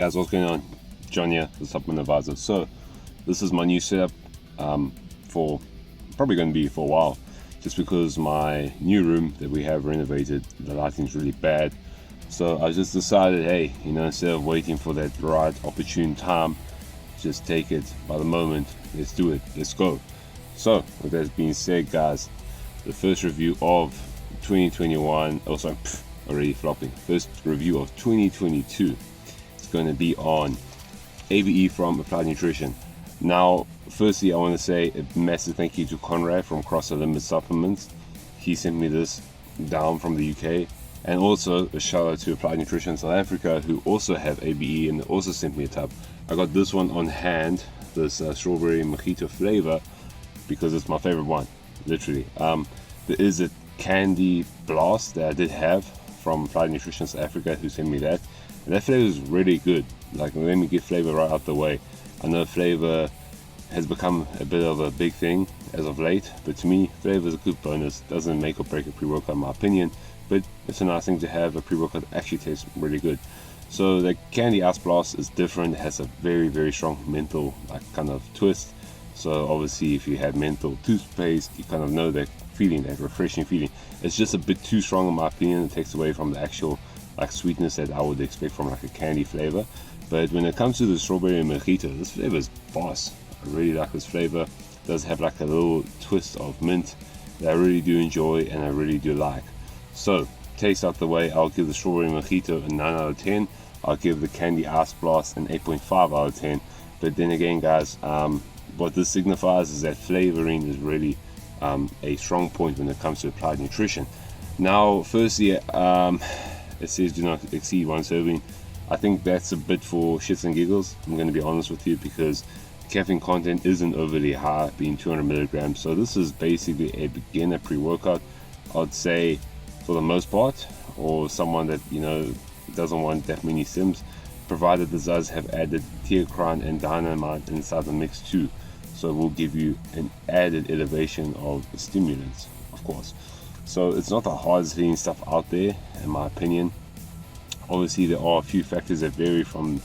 Guys, what's going on? John here, the Supplement Advisor. So, this is my new setup for probably going to be for a while, just because my new room that we have renovated, the lighting's really bad. So I just decided, hey, instead of waiting for that right opportune time, just take it by the moment. Let's do it. Let's go. So, with that being said, guys, the first review of 2021, already flopping. First review of 2022. Going to be on ABE from Applied Nutrition. Now, firstly, I want to say a massive thank you to Conrad from Cross the Limit Supplements. He sent me this down from the UK, and also a shout out to Applied Nutrition South Africa, who also have ABE and also sent me a tub. I got this one on hand, this strawberry mojito flavor, because it's my favorite one, literally. There is a candy blast that I did have from Applied Nutrition South Africa, who sent me that. And that flavor is really good. Like, let me get flavor right out the way. I know flavor has become a bit of a big thing as of late, but to me, flavor is a good bonus. Doesn't make or break a pre-workout in my opinion, but it's a nice thing to have. A pre-workout that actually tastes really good. So the Candy Ice Blast is different. It has a very, very strong menthol kind of twist. So obviously, if you have menthol toothpaste, you kind of know that feeling, that refreshing feeling. It's just a bit too strong in my opinion. It takes away from the actual sweetness that I would expect from a candy flavor. But when it comes to the strawberry mojito, this flavor is boss. I really like this flavor. It does have a little twist of mint that I really do enjoy and I really do like. So, taste out the way, I'll give the strawberry mojito a 9 out of 10. I'll give the Candy Ice Blast an 8.5 out of 10. But then again, guys, what this signifies is that flavoring is really a strong point when it comes to Applied Nutrition. Now, firstly, it says do not exceed one serving. I think that's a bit for shits and giggles. I'm going to be honest with you, because caffeine content isn't overly high, being 200 milligrams. So this is basically a beginner pre-workout, I'd say, for the most part, or someone that doesn't want that many sims, provided this does have added theocrine and dynamite inside the mix too. So it will give you an added elevation of stimulants, of course. So it's not the hardest hitting stuff out there, in my opinion. Obviously, there are a few factors that vary from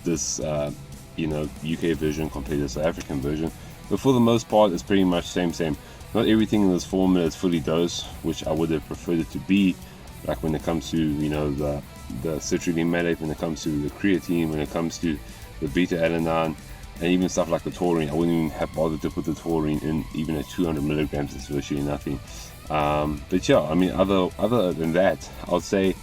this, UK version compared to the South African version. But for the most part, it's pretty much same. Not everything in this formula is fully dosed, which I would have preferred it to be. Like when it comes to, the citrulline malate, when it comes to the creatine, when it comes to the beta-alanine, and even stuff like the taurine. I wouldn't even have bothered to put the taurine in, even at 200 milligrams. It's virtually nothing. But yeah, I mean, other than that, I'll say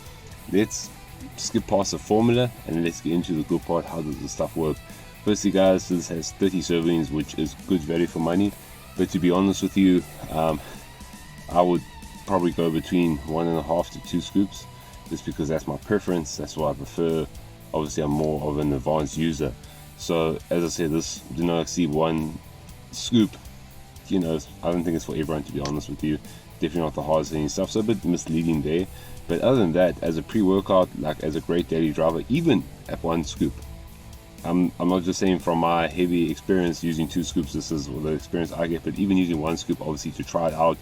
let's skip past the formula and let's get into the good part. How does the stuff work? Firstly, guys, this has 30 servings, which is good value for money. But to be honest with you, I would probably go between 1.5 to 2 scoops, just because that's my preference. That's what I prefer. Obviously, I'm more of an advanced user. So, as I said, this do not exceed 1 scoop. I don't think it's for everyone, to be honest with you. Definitely not the hardest hitting stuff, so a bit misleading there. But other than that, as a pre-workout, as a great daily driver, even at 1 scoop, I'm not just saying from my heavy experience using 2 scoops, this is the experience I get, but even using 1 scoop, obviously, to try it out,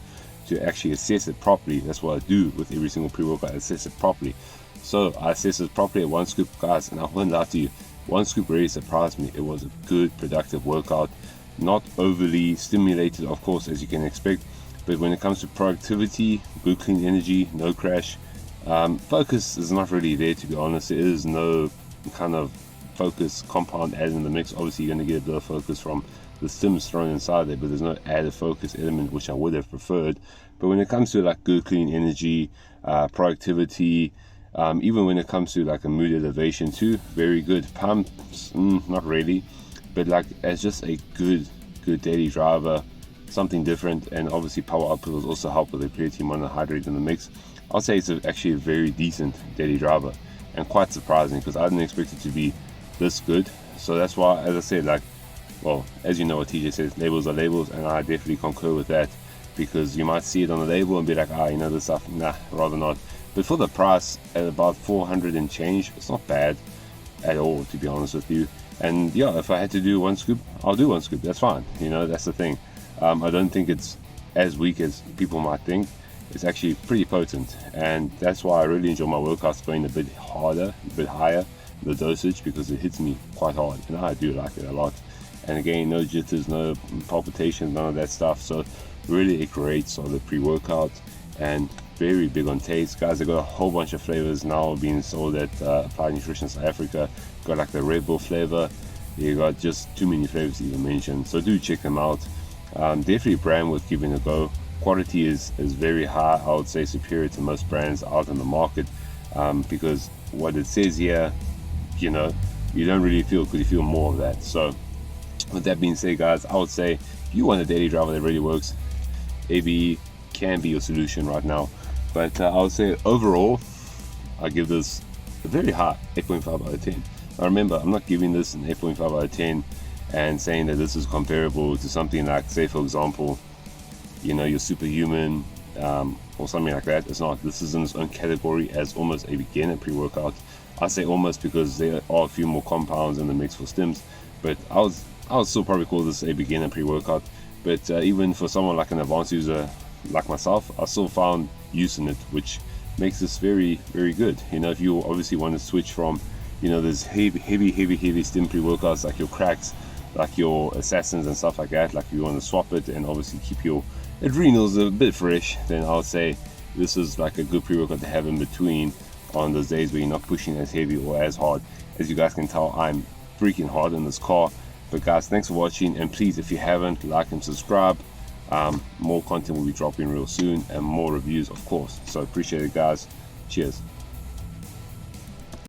to actually assess it properly. That's what I do with every single pre-workout, I assess it properly. So I assess it properly at 1 scoop, guys, and I won't lie to you, 1 scoop really surprised me. It was a good, productive workout. Not overly stimulated, of course, as you can expect, but when it comes to productivity, good clean energy, no crash, focus is not really there, to be honest. There is no kind of focus compound added in the mix. Obviously, you're going to get a bit of focus from the stims thrown inside there, but there's no added focus element, which I would have preferred. But when it comes to good clean energy, productivity, even when it comes to a mood elevation too, very good. Pumps, not really, but as just a good daily driver, something different. And obviously power output will also help with the creatine monohydrate in the mix. I'll say it's actually a very decent daily driver, and quite surprising, because I didn't expect it to be this good. So that's why, as I said, as you know what TJ says, labels are labels, and I definitely concur with that, because you might see it on the label and be like, this stuff, nah, rather not. But for the price, at about 400 and change, it's not bad at all, to be honest with you. And yeah, if I had to do 1 scoop, I'll do 1 scoop. That's fine. That's the thing. I don't think it's as weak as people might think. It's actually pretty potent, and that's why I really enjoy my workouts going a bit harder, a bit higher, the dosage because it hits me quite hard, and I do like it a lot. And again, no jitters, no palpitations, none of that stuff. So really a great solid pre-workout, and very big on taste. Guys, I got a whole bunch of flavors now being sold at Applied Nutrition South Africa. Got like the Red Bull flavor. You got just too many flavors to even mention, so do check them out. Definitely a brand worth giving a go. Quality is very high, I would say superior to most brands out in the market, because what it says here, you know, you don't really feel, because you feel more of that. So with that being said, guys, I would say if you want a daily driver that really works, ABE can be your solution right now. But I would say overall, I give this a very high 8.5 out of 10. Now remember, I'm not giving this an 8.5 out of 10 and saying that this is comparable to something like, say for example, you know, your Superhuman or something like that. It's not. This is in its own category as almost a beginner pre-workout. I say almost because there are a few more compounds in the mix for stims, but I would still probably call this a beginner pre-workout. But even for someone like an advanced user like myself, I still found use in it, which makes this very, very good. You know, if you obviously want to switch from, you know, there's heavy stim pre-workouts like your cracks, like your assassins and stuff like that, like you want to swap it and obviously keep your adrenals a bit fresh, then I would say this is like a good pre-workout to have in between on those days where you're not pushing as heavy or as hard. As you guys can tell, I'm freaking hard in this car. But guys, thanks for watching, and please, if you haven't, like and subscribe. More content will be dropping real soon, and more reviews, of course. So appreciate it, guys. Cheers.